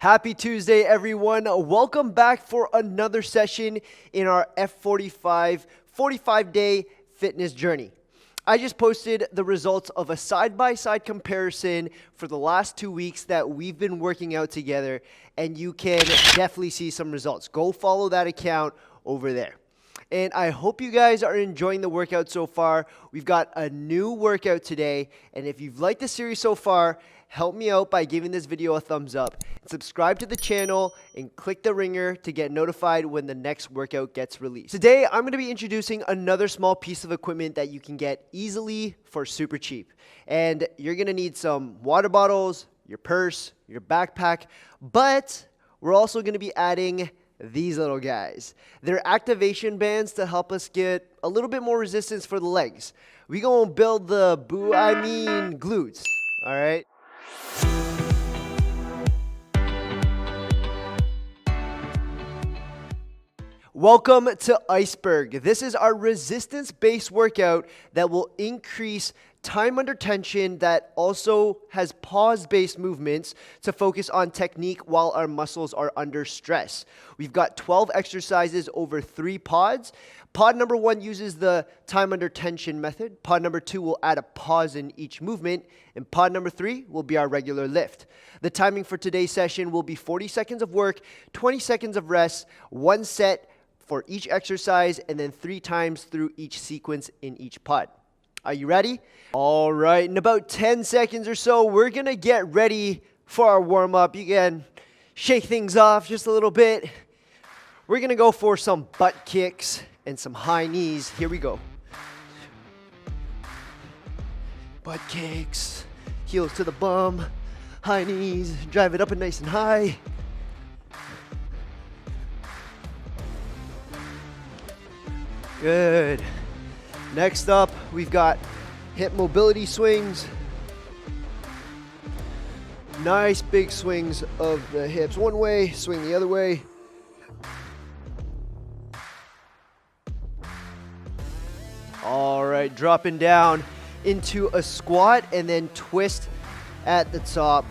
Happy Tuesday, everyone. Welcome back for another session in our F45 45-day fitness journey. I just posted the results of a side-by-side comparison for the last 2 weeks that we've been working out together, and you can definitely see some results. Go follow that account over there. And I hope you guys are enjoying the workout so far. We've got a new workout today, and if you've liked the series so far, help me out by giving this video a thumbs up. Subscribe to the channel and click the ringer to get notified when the next workout gets released. Today, I'm going to be introducing another small piece of equipment that you can get easily for super cheap. And you're going to need some water bottles, your purse, your backpack, but we're also going to be adding these little guys. They're activation bands to help us get a little bit more resistance for the legs. We gonna build the glutes, all right? Welcome to Iceberg. This is our resistance-based workout that will increase time under tension that also has pause-based movements to focus on technique while our muscles are under stress. We've got 12 exercises over 3 pods. Pod number 1 uses the time under tension method. Pod number 2 will add a pause in each movement. And pod number 3 will be our regular lift. The timing for today's session will be 40 seconds of work, 20 seconds of rest, 1 set for each exercise, and then 3 times through each sequence in each pod. Are you ready? All right, in about 10 seconds or so, we're gonna get ready for our warm-up. You can shake things off just a little bit. We're gonna go for some butt kicks and some high knees. Here we go. Butt kicks, heels to the bum, high knees, drive it up and nice and high. Good. Next up, we've got hip mobility swings. Nice big swings of the hips one way, swing the other way. All right, dropping down into a squat and then twist at the top.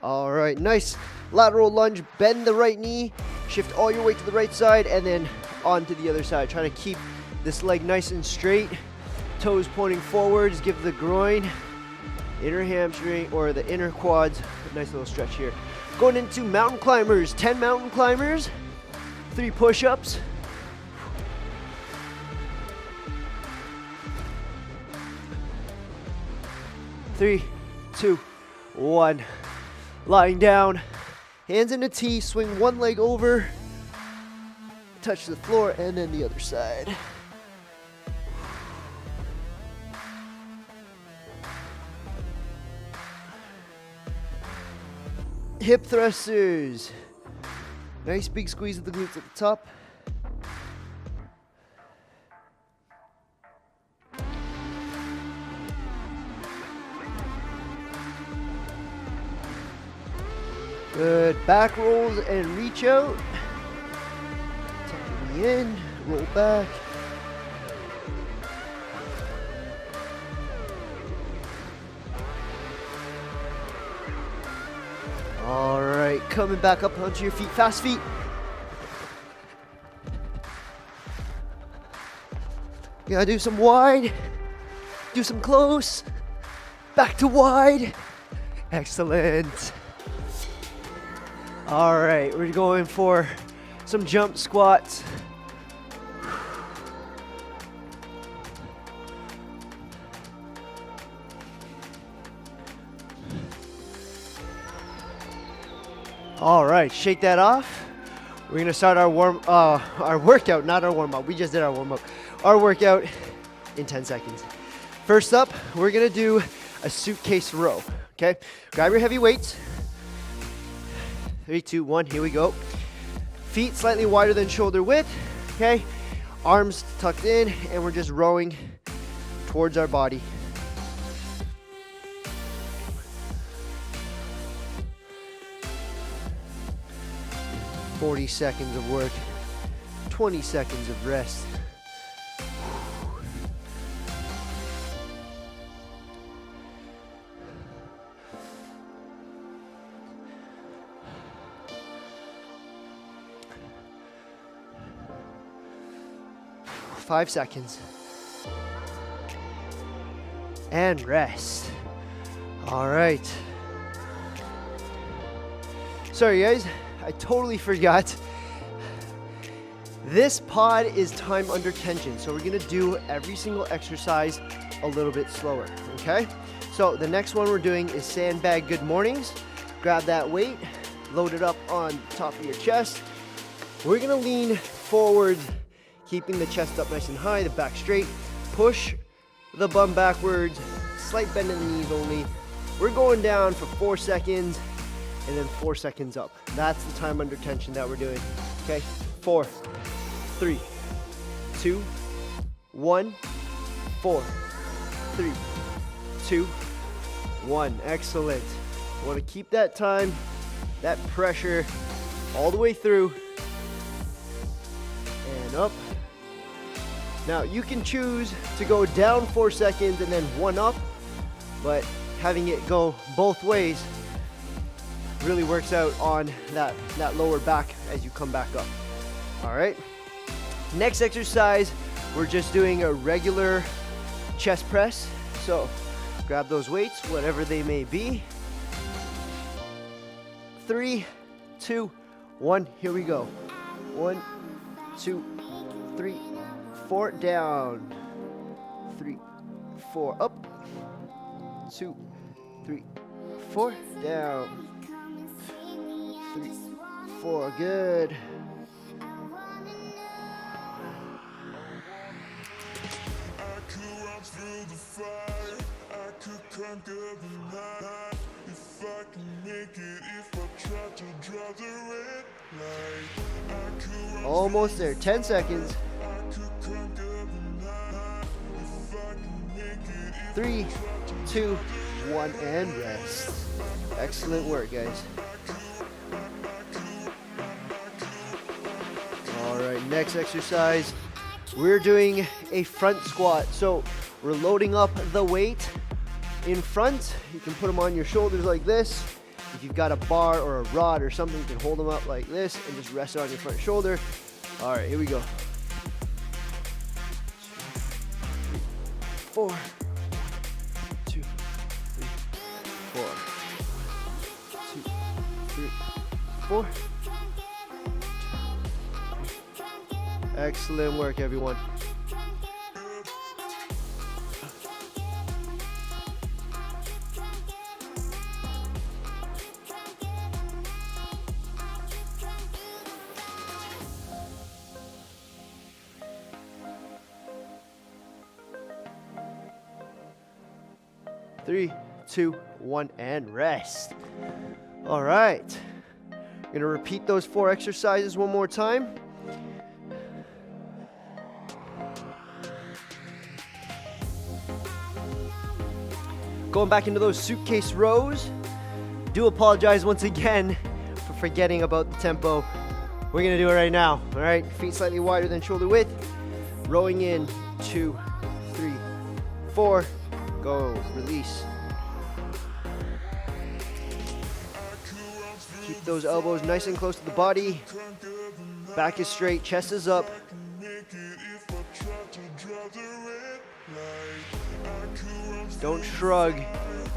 All right, nice lateral lunge, bend the right knee, shift all your weight to the right side, and then on to the other side. Trying to keep this leg nice and straight, toes pointing forwards, give the groin, inner hamstring, or the inner quads a nice little stretch here. Going into mountain climbers, 10 mountain climbers, 3 push-ups. Three, 2, 1. Lying down, hands in a T, swing one leg over, touch the floor, and then the other side. Hip thrusters. Nice big squeeze of the glutes at the top. Good. Back rolls and reach out. Tuck the knee in, roll back. All right, coming back up onto your feet, fast feet. You gotta do some wide, do some close, back to wide. Excellent. All right, we're going for some jump squats. All right, shake that off. We're gonna start our workout, not our warm-up. We just did our warm-up. Our workout in 10 seconds. First up, we're gonna do a suitcase row, okay? Grab your heavy weights. 3, 2, 1, here we go. Feet slightly wider than shoulder width, okay? Arms tucked in, and we're just rowing towards our body. "40 seconds of work, 20 seconds of rest. 5 seconds. And rest. All right. Sorry guys, I totally forgot. This pod is time under tension, so we're gonna do every single exercise a little bit slower, okay? So the next one we're doing is sandbag good mornings. Grab that weight, load it up on top of your chest. We're gonna lean forward, keeping the chest up nice and high, the back straight. Push the bum backwards, slight bend in the knees only. We're going down for 4 seconds and then 4 seconds up. That's the time under tension that we're doing, okay? 4, 3, 2, 1, 4, 3, 2, 1. Excellent. Want to keep that time, that pressure all the way through and up. Now you can choose to go down 4 seconds and then 1 up, but having it go both ways really works out on that lower back as you come back up. All right. Next exercise, we're just doing a regular chest press. So grab those weights, whatever they may be. 3, 2, 1, here we go. 1, 2, 3, 4, down. 3, 4, up. 2, 3, 4, down. 3, 4, good. Almost there, 10 seconds. 3, 2, 1, and rest. Excellent work, guys. All right, next exercise. We're doing a front squat. So we're loading up the weight in front. You can put them on your shoulders like this. If you've got a bar or a rod or something, you can hold them up like this and just rest it on your front shoulder. All right, here we go. 4, 2, 3, 4. 2, 3, 4. Excellent work, everyone. Three, 2, 1, and rest. All right. I'm gonna repeat those 4 exercises one more time. Going back into those suitcase rows. Do apologize once again for forgetting about the tempo. We're gonna do it right now. All right, feet slightly wider than shoulder width. Rowing in, 2, 3, 4. Go, release. Keep those elbows nice and close to the body. Back is straight, chest is up. Don't shrug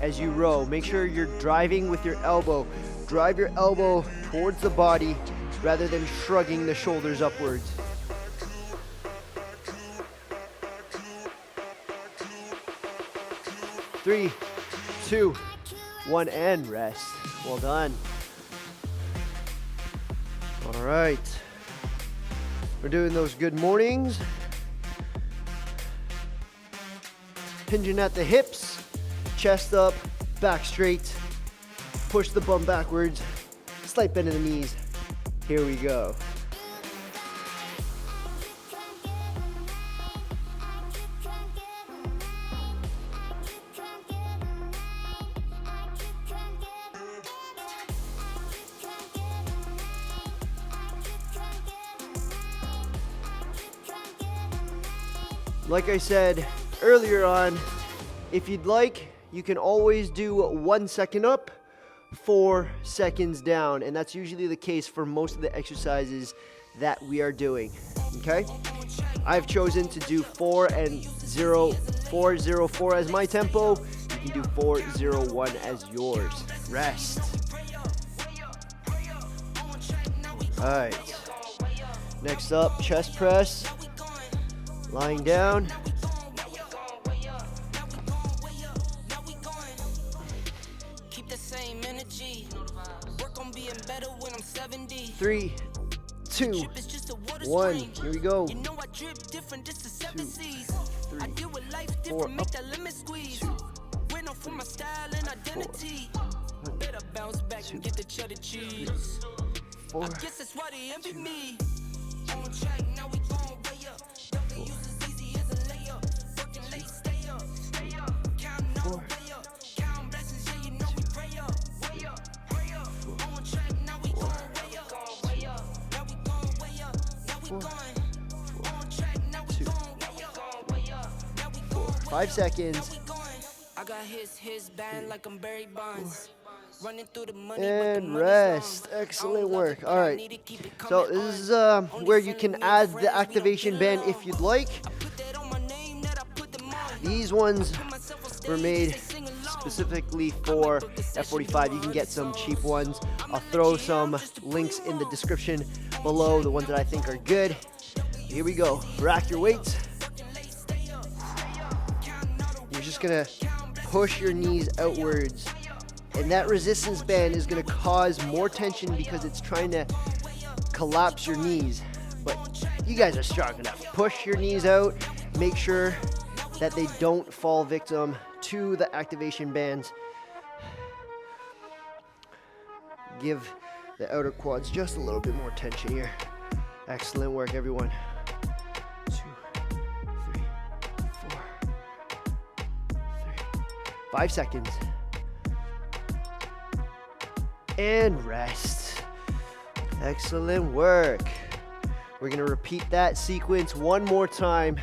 as you row. Make sure you're driving with your elbow. Drive your elbow towards the body rather than shrugging the shoulders upwards. Three, 2, 1, and rest. Well done. All right. We're doing those good mornings. Hinging at the hips, chest up, back straight. Push the bum backwards, slight bend in the knees. Here we go. Like I said earlier on, if you'd like, you can always do 1 second up, 4 seconds down, and that's usually the case for most of the exercises that we are doing, okay? I've chosen to do 4-0-4-0-4 as my tempo. You can do 4-0-1 as yours. Rest. Alright. Next up, chest press. Lying down. Three, 2, 1. Here we go. 2, 3, 4, up. 2, 4, 5 seconds. And rest. Excellent work. All right. So this is where you can add the activation band if you'd like. These ones were made specifically for F45. You can get some cheap ones. I'll throw some links in the description below, the ones that I think are good. Here we go. Rack your weights. You're just gonna push your knees outwards, and that resistance band is gonna cause more tension because it's trying to collapse your knees. But you guys are strong enough. Push your knees out. Make sure that they don't fall victim to the activation bands. Give the outer quads just a little bit more tension here. Excellent work, everyone. 2, 3, 4, 3. 5 seconds. And rest. Excellent work. We're gonna repeat that sequence one more time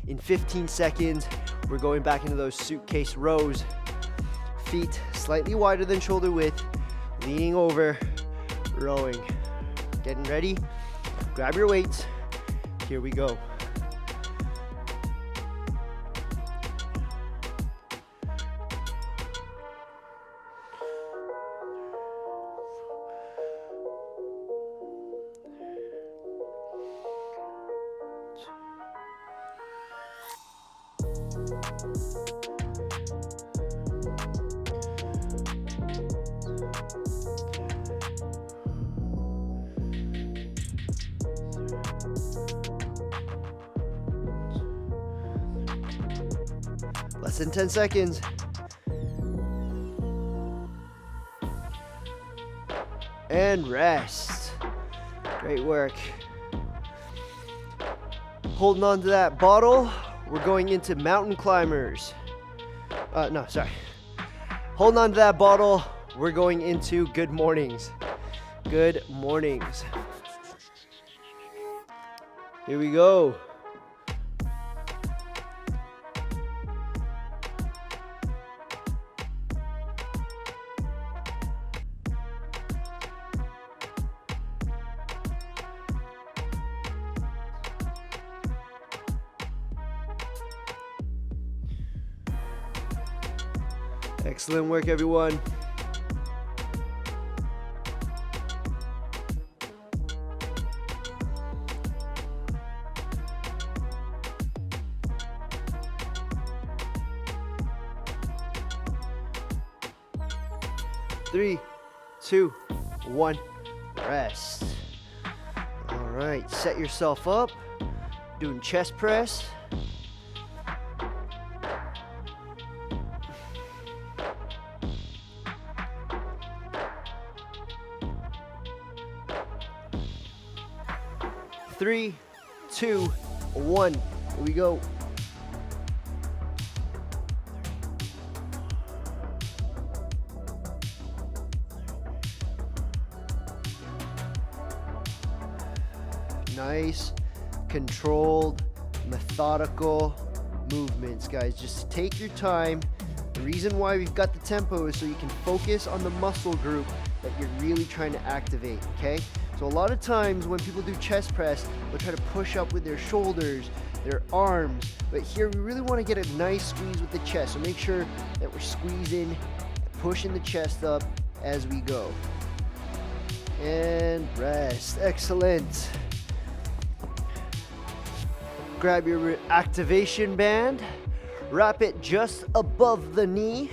in 15 seconds. We're going back into those suitcase rows. Feet slightly wider than shoulder width, leaning over, rowing. Getting ready? Grab your weights. Here we go. Less than 10 seconds. And rest. Great work. Holding on to that bottle. We're going into mountain climbers. No, sorry. Holding on to that bottle. We're going into good mornings. Good mornings. Here we go. Excellent work, everyone. Three, 2, 1, rest. All right, set yourself up. Doing chest press. Three, 2, 1. Here we go. Nice, controlled, methodical movements, guys. Just take your time. The reason why we've got the tempo is so you can focus on the muscle group that you're really trying to activate, okay? So a lot of times when people do chest press, they'll try to push up with their shoulders, their arms, but here we really want to get a nice squeeze with the chest. So make sure that we're squeezing, pushing the chest up as we go. And rest. Excellent. Grab your activation band, wrap it just above the knee.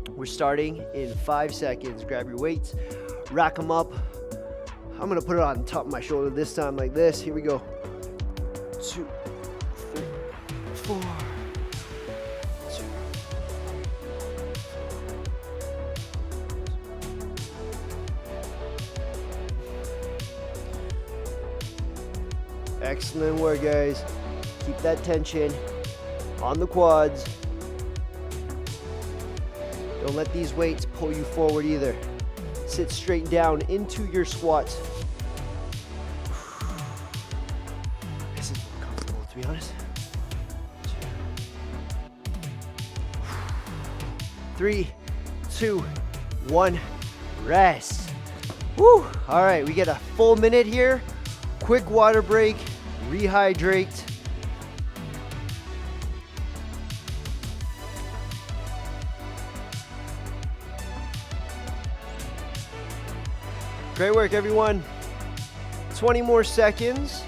We're starting in 5 seconds. Grab your weights, rack them up. I'm gonna put it on top of my shoulder this time like this. Here we go. 2, 3, 4. 2. Excellent work, guys. Keep that tension on the quads. Don't let these weights pull you forward either. Sit straight down into your squats. This is more comfortable, to be honest. 3, 2, 1, rest. Woo! All right, we get a full minute here. Quick water break, rehydrate. Great work, everyone. 20 more seconds.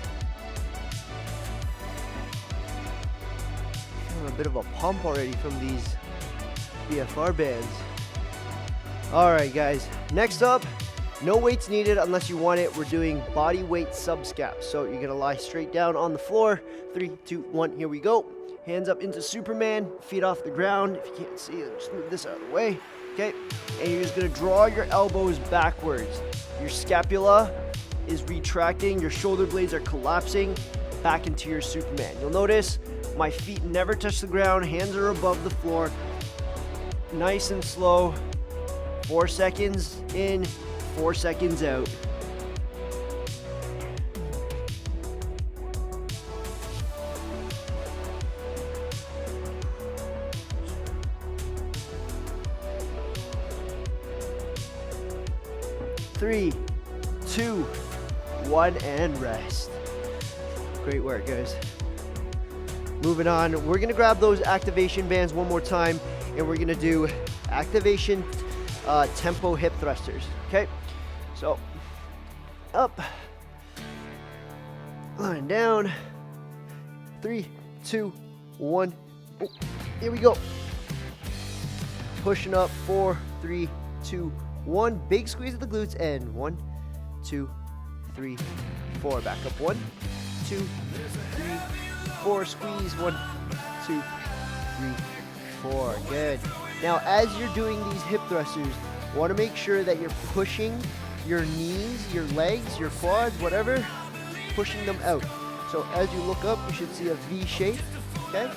Feeling a bit of a pump already from these BFR bands. All right, guys. Next up, no weights needed unless you want it. We're doing body weight sub scap. So you're gonna lie straight down on the floor. 3, 2, 1, here we go. Hands up into Superman, feet off the ground. If you can't see it, just move this out of the way. Okay, and you're just gonna draw your elbows backwards. Your scapula is retracting, your shoulder blades are collapsing back into your Superman. You'll notice my feet never touch the ground, hands are above the floor. Nice and slow. 4 seconds in, 4 seconds out. Three, 2, 1, and rest. Great work, guys. Moving on, we're gonna grab those activation bands one more time, and we're gonna do activation tempo hip thrusters. Okay, so up, lying down. 3, 2, 1. Oh, here we go. Pushing up. 4, 3, 2, 1. Big squeeze of the glutes, and 1, 2, 3, 4. Back up. 1, 2, 3, 4. Squeeze. 1, 2, 3, 4. Good. Now, as you're doing these hip thrusters, you want to make sure that you're pushing your knees, your legs, your quads, whatever, pushing them out. So as you look up, you should see a V shape. Okay.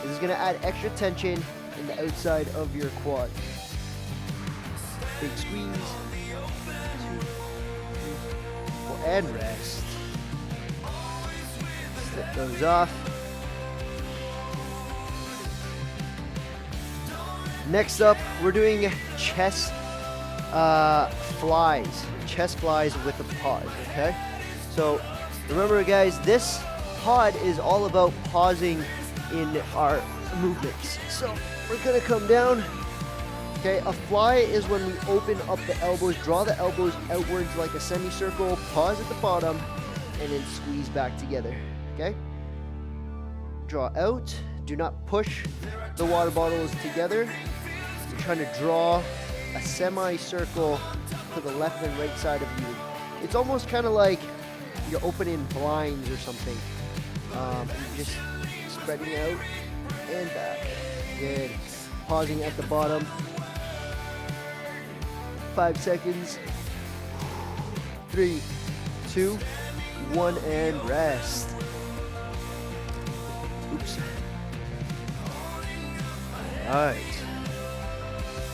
This is going to add extra tension in the outside of your quad. Big squeeze. 2, 3, 4, and rest. Slip those off. Next up, we're doing chest flies. Chest flies with a pause, okay? So remember, guys, this pod is all about pausing in our movements. So we're gonna come down. Okay, a fly is when we open up the elbows, draw the elbows outwards like a semicircle, pause at the bottom, and then squeeze back together, okay? Draw out, do not push the water bottles together. You're trying to draw a semicircle to the left and right side of you. It's almost kind of like you're opening blinds or something. You're just spreading out and back. Good. Pausing at the bottom. 5 seconds. 3, 2, 1, and rest. Oops. All right.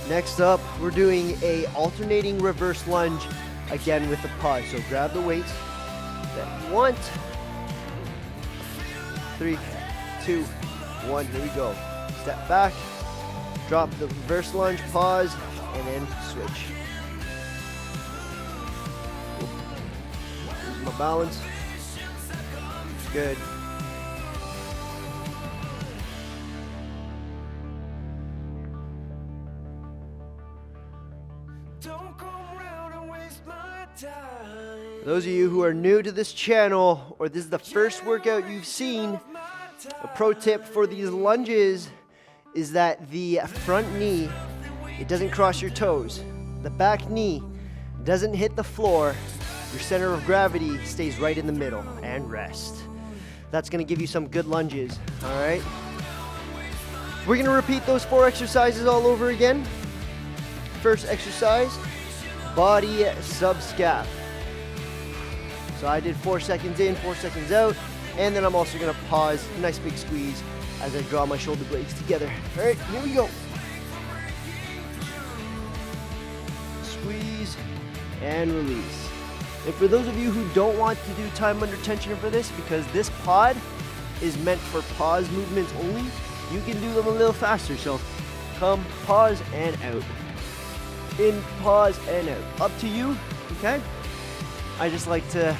Next up, we're doing a alternating reverse lunge, again with the pause. So grab the weights that you want. 3, 2, 1, here we go. Step back, drop the reverse lunge, pause, and then switch. Lose my balance. Good. For those of you who are new to this channel, or this is the first workout you've seen, a pro tip for these lunges is that the front knee, it doesn't cross your toes. The back knee doesn't hit the floor. Your center of gravity stays right in the middle, and rest. That's gonna give you some good lunges, all right? We're gonna repeat those 4 exercises all over again. First exercise, body sub scap. So I did 4 seconds in, 4 seconds out, and then I'm also gonna pause, nice big squeeze as I draw my shoulder blades together. All right, here we go. Squeeze and release. And for those of you who don't want to do time under tension for this, because this pod is meant for pause movements only, you can do them a little faster. So come, pause, and out. In, pause, and out. Up to you, okay? I just like to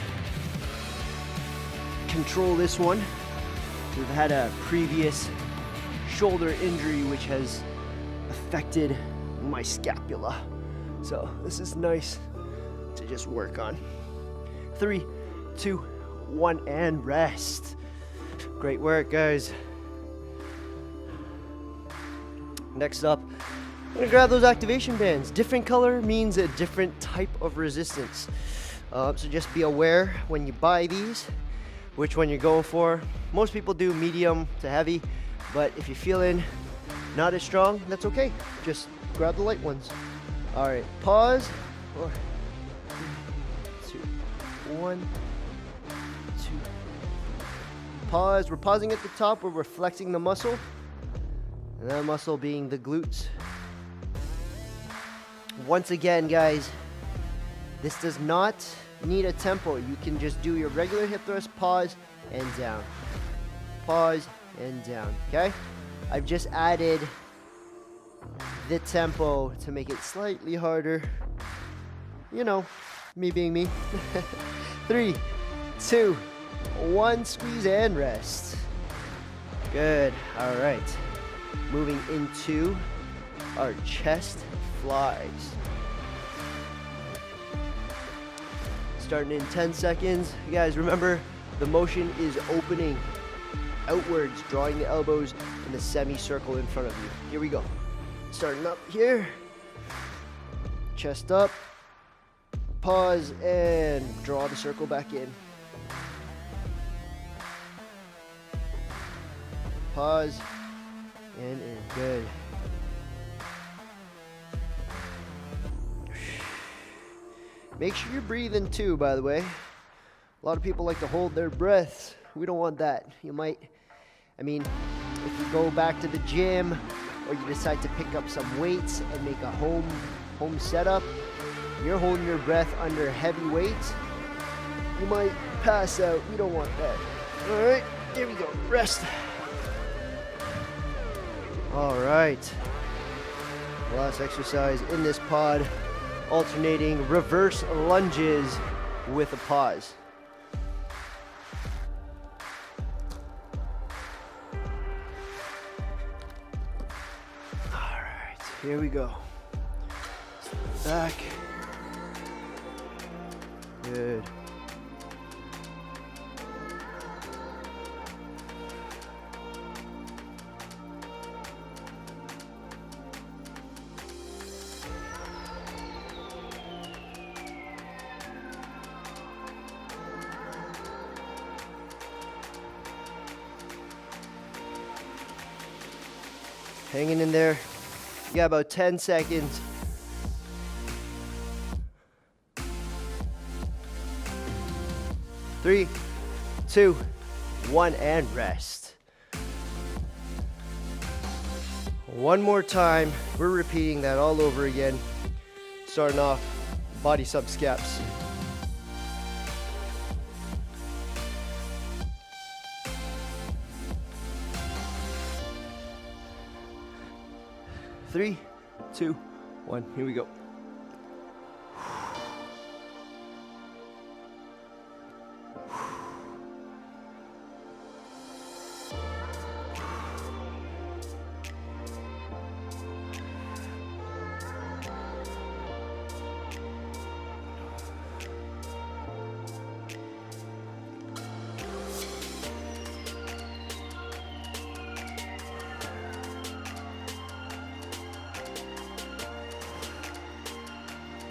control this one. We've had a previous shoulder injury which has affected my scapula. So this is nice to just work on. 3, 2, 1, and rest. Great work, guys. Next up, I'm gonna grab those activation bands. Different color means a different type of resistance. So just be aware when you buy these, which one you're going for. Most people do medium to heavy, but if you're feeling not as strong, that's okay. Just grab the light ones. All right, pause. 4, 3, 2, 1, 2. Pause. We're pausing at the top where we're flexing the muscle, and that muscle being the glutes. Once again, guys, this does not need a tempo. You can just do your regular hip thrust, pause and down, pause and down, okay? I've just added the tempo to make it slightly harder. You know, me being me. 3, 2, 1, squeeze and rest. Good, all right. Moving into our chest flies. Starting in 10 seconds. You guys remember, the motion is opening outwards, drawing the elbows in the semicircle in front of you. Here we go. Starting up here. Chest up. Pause and draw the circle back in. Pause and in. Good. Make sure you're breathing too, by the way. A lot of people like to hold their breaths. We don't want that. You might, if you go back to the gym or you decide to pick up some weights and make a home setup, you're holding your breath under heavy weights, you might pass out. We don't want that. All right, here we go. Rest. All right. Last exercise in this pod. Alternating reverse lunges with a pause. All right, here we go. Back. Good. Hanging in there. You got about 10 seconds. Three, 2, 1, and rest. One more time. We're repeating that all over again. Starting off body sub scaps. Three, 2, 1. Here we go.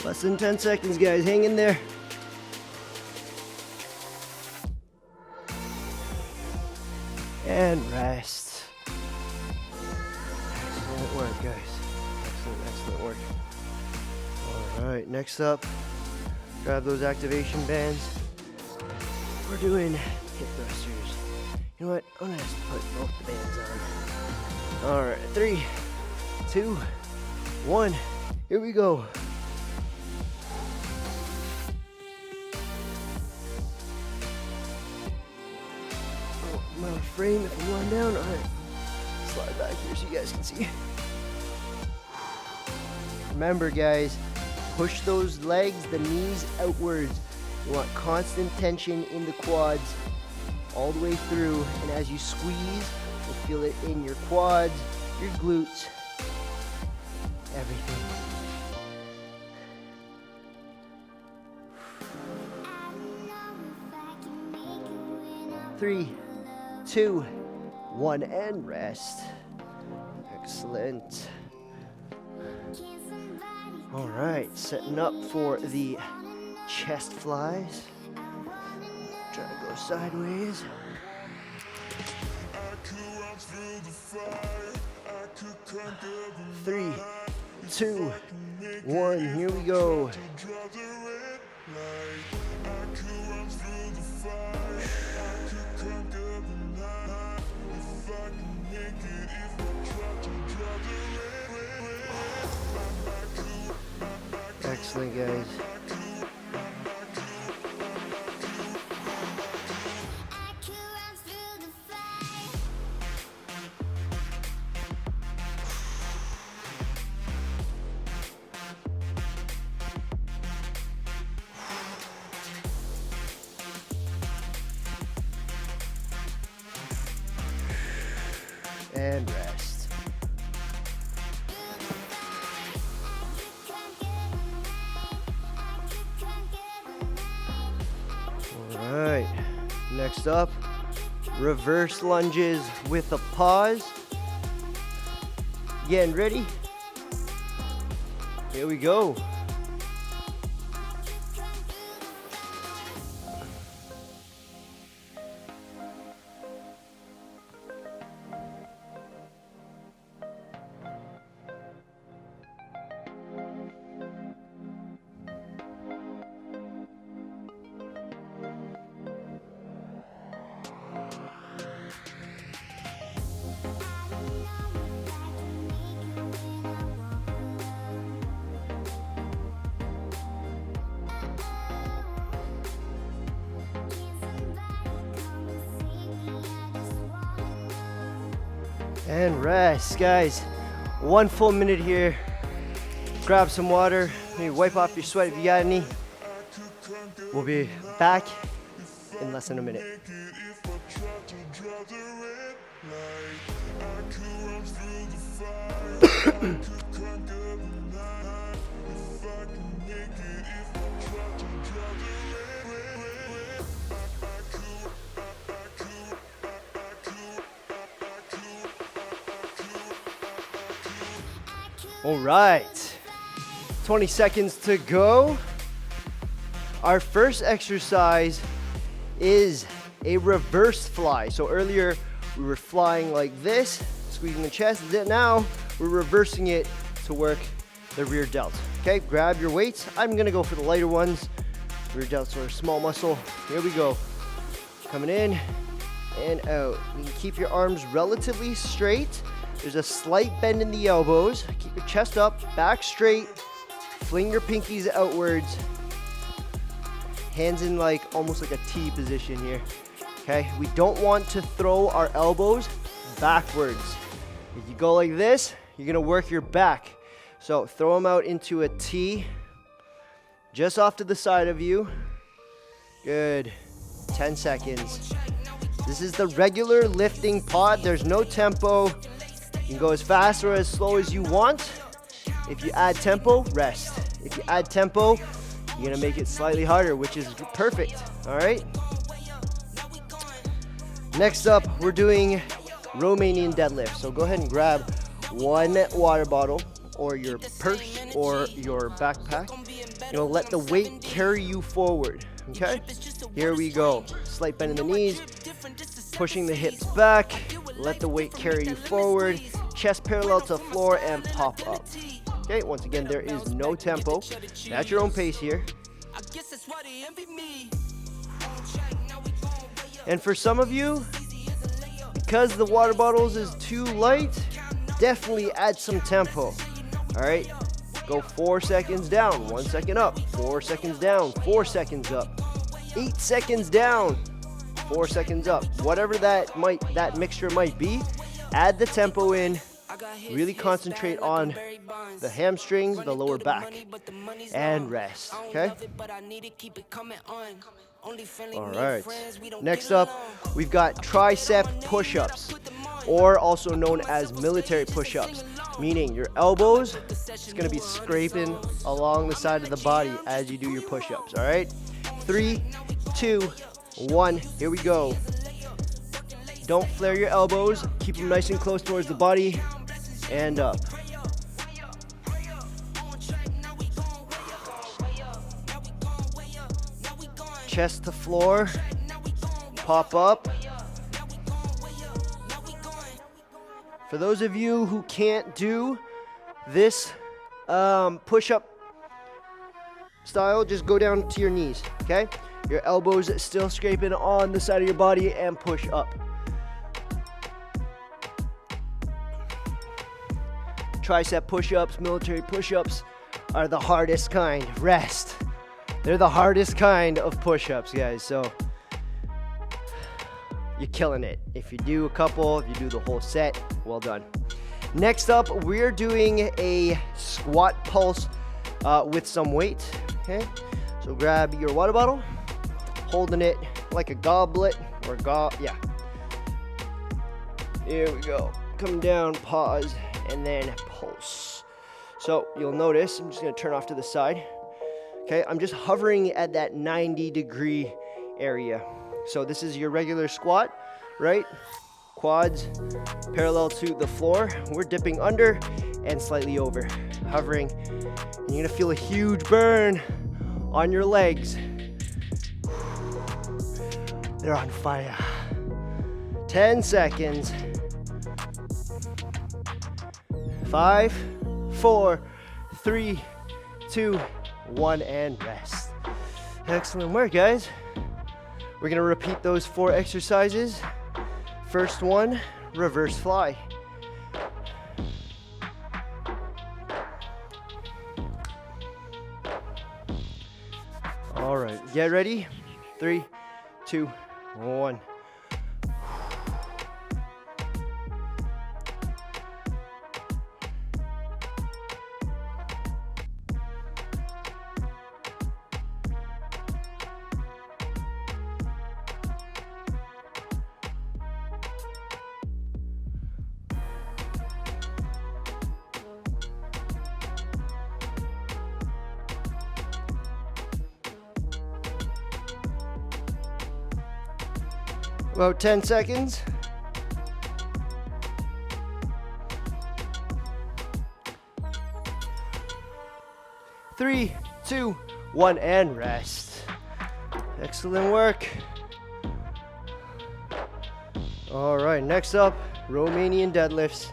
Less than 10 seconds, guys. Hang in there. And rest. Excellent work, guys. Excellent work. All right, next up, grab those activation bands. We're doing hip thrusters. You know what? I'm gonna just put both the bands on. All right, 3, 2, 1. Here we go. My frame if I'm lying down. All right, slide back here so you guys can see. Remember, guys, push those legs, the knees outwards. You want constant tension in the quads all the way through, and as you squeeze, you'll feel it in your quads, your glutes, everything. Three, 2, 1, and rest. Excellent. All right, setting up for the chest flies. Try to go sideways. 3, 2, 1, here we go. Excellent, guys. And rest. All right, next up, reverse lunges with a pause. Getting ready? Here we go. And rest, guys. 1 full minute here. Grab some water, maybe wipe off your sweat if you got any. We'll be back in less than a minute. All right, 20 seconds to go. Our first exercise is a reverse fly. So earlier we were flying like this, squeezing the chest. Now we're reversing it to work the rear delt. Okay, grab your weights. I'm gonna go for the lighter ones. Rear delts are a small muscle. Here we go. Coming in and out. You can keep your arms relatively straight. There's a slight bend in the elbows. Keep your chest up, back straight. Fling your pinkies outwards. Hands in like almost like a T position here. Okay, we don't want to throw our elbows backwards. If you go like this, you're gonna work your back. So throw them out into a T, just off to the side of you. Good. 10 seconds. This is the regular lifting pod. There's no tempo. You can go as fast or as slow as you want. If you add tempo, rest. If you add tempo, you're gonna make it slightly harder, which is perfect, all right? Next up, we're doing Romanian deadlift. So go ahead and grab one water bottle or your purse or your backpack. You know, let the weight carry you forward, okay? Here we go. Slight bend in the knees, pushing the hips back. Let the weight carry you forward. Chest parallel to the floor and pop up. Okay, once again, there is no tempo. At your own pace here. And for some of you, because the water bottles is too light, definitely add some tempo. All right, go 4 seconds down, 1 second up, 4 seconds down, 4 seconds up, 8 seconds down, 4 seconds up. Whatever that mixture might be, add the tempo in. Really concentrate on the hamstrings, the lower back, and rest, okay? All right, next up, we've got tricep push-ups, or also known as military push-ups, meaning your elbows is gonna be scraping along the side of the body as you do your push-ups, all right? 3, 2, 1, here we go. Don't flare your elbows, keep them nice and close towards the body, and up. Chest to floor, pop up. For those of you who can't do this push-up style, just go down to your knees, okay? Your elbows still scraping on the side of your body and push up. Tricep push-ups, military push-ups are the hardest kind. Rest. They're the hardest kind of push-ups, guys. So you're killing it. If you do a couple, if you do the whole set, well done. Next up, we're doing a squat pulse with some weight. Okay. So grab your water bottle, holding it like a goblet or yeah. Here we go. Come down, pause, and then pulse. So you'll notice, I'm just gonna turn off to the side. Okay, I'm just hovering at that 90-degree area. So this is your regular squat, right? Quads parallel to the floor. We're dipping under and slightly over, hovering. And you're gonna feel a huge burn on your legs. They're on fire. 10 seconds. 5, 4, 3, 2, 1, and rest. Excellent work, guys. We're gonna repeat those 4 exercises. First one, reverse fly. All right, get ready. 3, 2, 1. About 10 seconds. 3, 2, 1, and rest. Excellent work. All right, next up, Romanian deadlifts.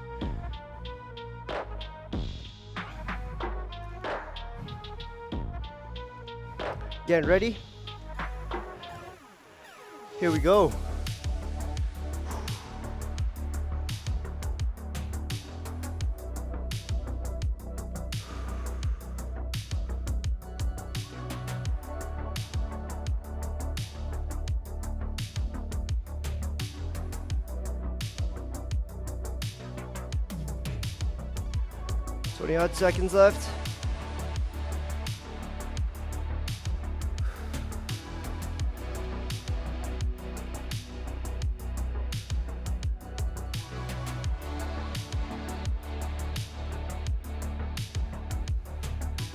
Getting ready? Here we go. 20 odd seconds left.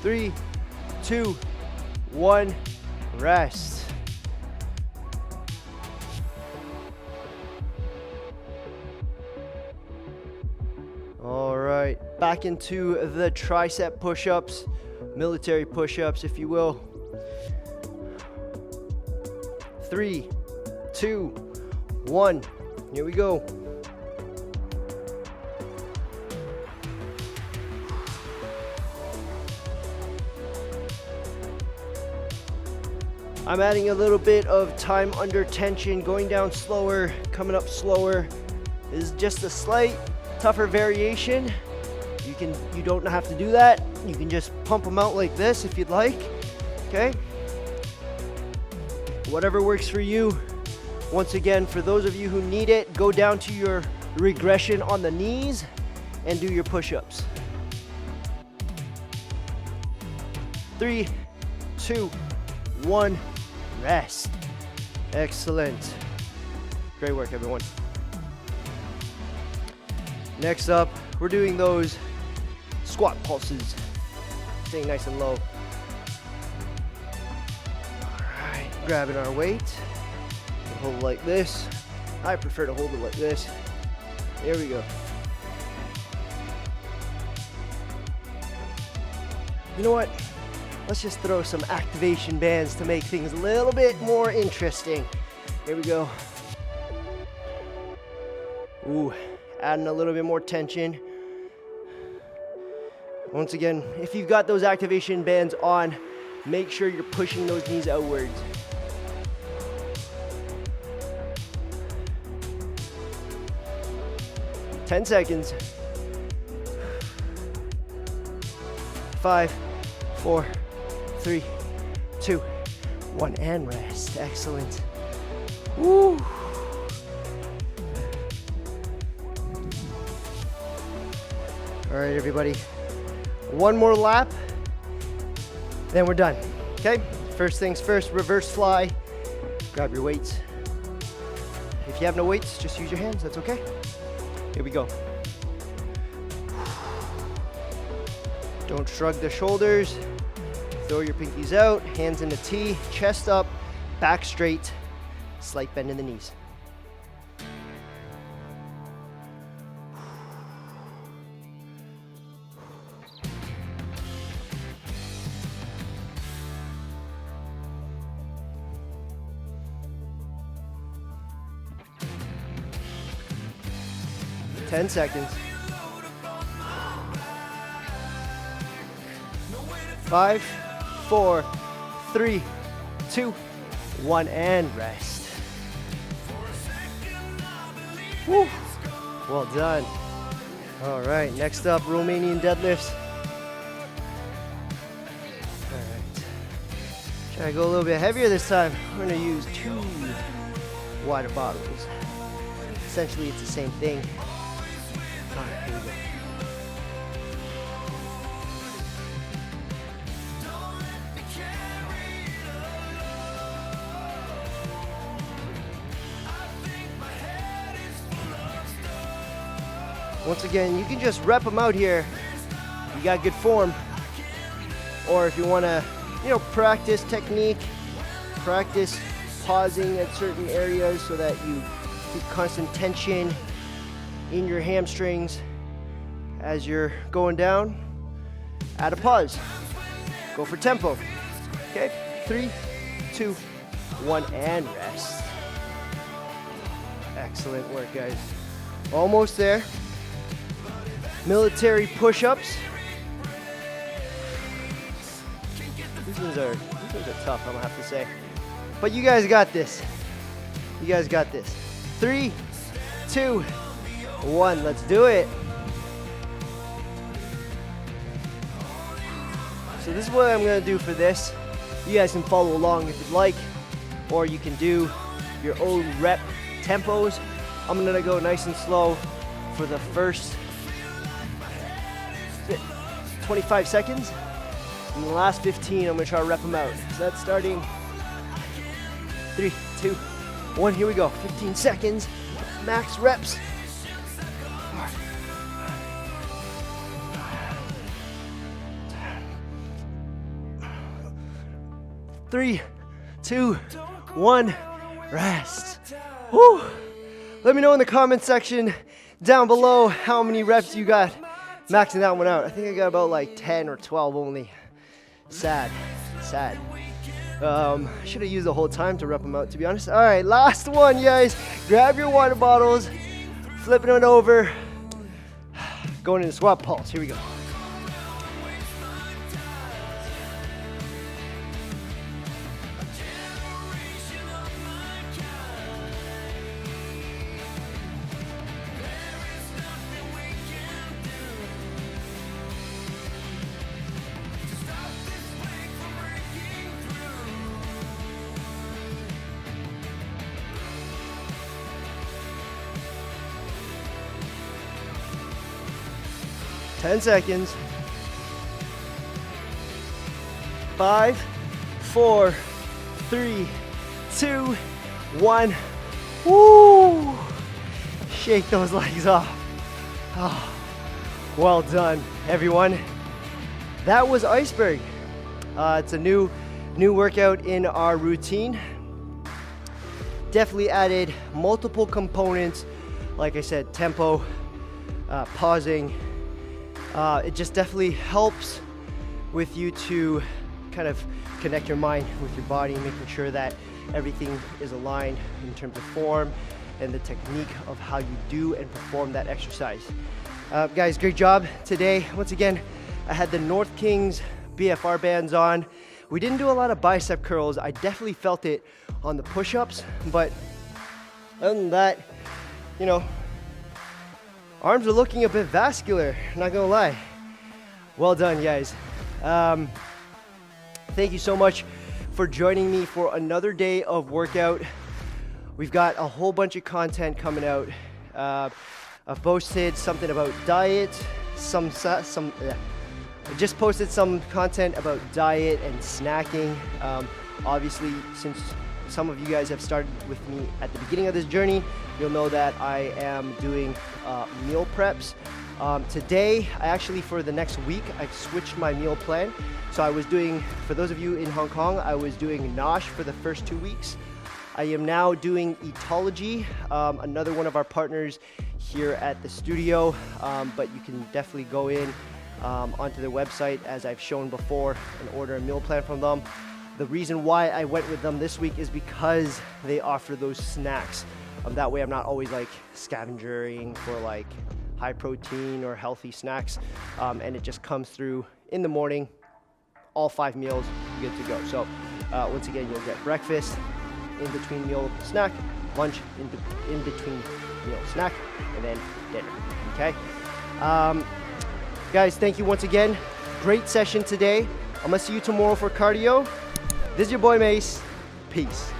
Three, two, one, rest. All right, back into the tricep push-ups, military push-ups, if you will. 3, 2, 1, here we go. I'm adding a little bit of time under tension, going down slower, coming up slower. This is just a slight tougher variation. You don't have to do that. You can just pump them out like this if you'd like. Okay? Whatever works for you. Once again, for those of you who need it, go down to your regression on the knees and do your push-ups. 3, 2, 1. Rest. Excellent. Great work, everyone. Next up, we're doing those squat pulses. Staying nice and low. All right, grabbing our weight. Hold it like this. I prefer to hold it like this. There we go. You know what? Let's just throw some activation bands to make things a little bit more interesting. Here we go. Ooh, adding a little bit more tension. Once again, if you've got those activation bands on, make sure you're pushing those knees outwards. Ten seconds. 5, 4, 3, 2, 1, and rest. Excellent. Woo. All right, everybody. One more lap, then we're done. Okay? First things first, reverse fly. Grab your weights. If you have no weights, just use your hands. That's okay. Here we go. Don't shrug the shoulders. Throw your pinkies out, hands in a T, chest up, back straight, slight bend in the knees. Ten seconds. 5, 4, 3, 2, 1, and rest. Woo. Well done. All right, next up, Romanian deadlifts. All right. Try to go a little bit heavier this time. We're gonna use 2 water bottles. Essentially, it's the same thing. All right, here we go. Once again, you can just rep them out here. You got good form. Or if you want to, practice technique, practice pausing at certain areas so that you keep constant tension in your hamstrings as you're going down. Add a pause. Go for tempo. Okay, 3, 2, 1, and rest. Excellent work, guys. Almost there. Military push-ups. These ones are tough, I'm gonna have to say. But you guys got this. You guys got this. 3, 2, 1, let's do it. So this is what I'm gonna do for this. You guys can follow along if you'd like, or you can do your own rep tempos. I'm gonna go nice and slow for the first 25 seconds. And the last 15, I'm gonna try to rep them out. So that's starting 3, 2, 1, here we go. 15 seconds, max reps. 3, 2, 1, rest. Woo. Let me know in the comment section down below how many reps you got maxing that one out. I think I got about like 10 or 12 only. Sad. Should have used the whole time to rep them out, to be honest. All right, last one, guys. Grab your water bottles, flipping it over, going into squat pulse. Here we go. Ten seconds. 5, 4, 3, 2, 1. Woo! Shake those legs off. Oh, well done, everyone. That was Iceberg. It's a new workout in our routine. Definitely added multiple components. Like I said, tempo, pausing. It just definitely helps with you to kind of connect your mind with your body, making sure that everything is aligned in terms of form and the technique of how you do and perform that exercise. Guys, great job today. Once again, I had the North Kings BFR bands on. We didn't do a lot of bicep curls. I definitely felt it on the push-ups, but other than that, you know, arms are looking a bit vascular, not gonna lie. Well done, guys. Thank you so much for joining me for another day of workout. We've got a whole bunch of content coming out. I've posted something about diet, I just posted some content about diet and snacking. Obviously, since some of you guys have started with me at the beginning of this journey, you'll know that I am doing meal preps. Today, for the next week, I switched my meal plan. So I was doing, for those of you in Hong Kong, I was doing NOSH for the first 2 weeks. I am now doing Etology, another one of our partners here at the studio, but you can definitely go in onto their website, as I've shown before, and order a meal plan from them. The reason why I went with them this week is because they offer those snacks. That way I'm not always like scavenging for like high protein or healthy snacks, and it just comes through in the morning, all 5 meals, good to go. So once again, you'll get breakfast, in between meal snack, lunch, in between meal snack, and then dinner, okay? Guys, thank you once again. Great session today. I'm gonna see you tomorrow for cardio. This is your boy Mace. Peace.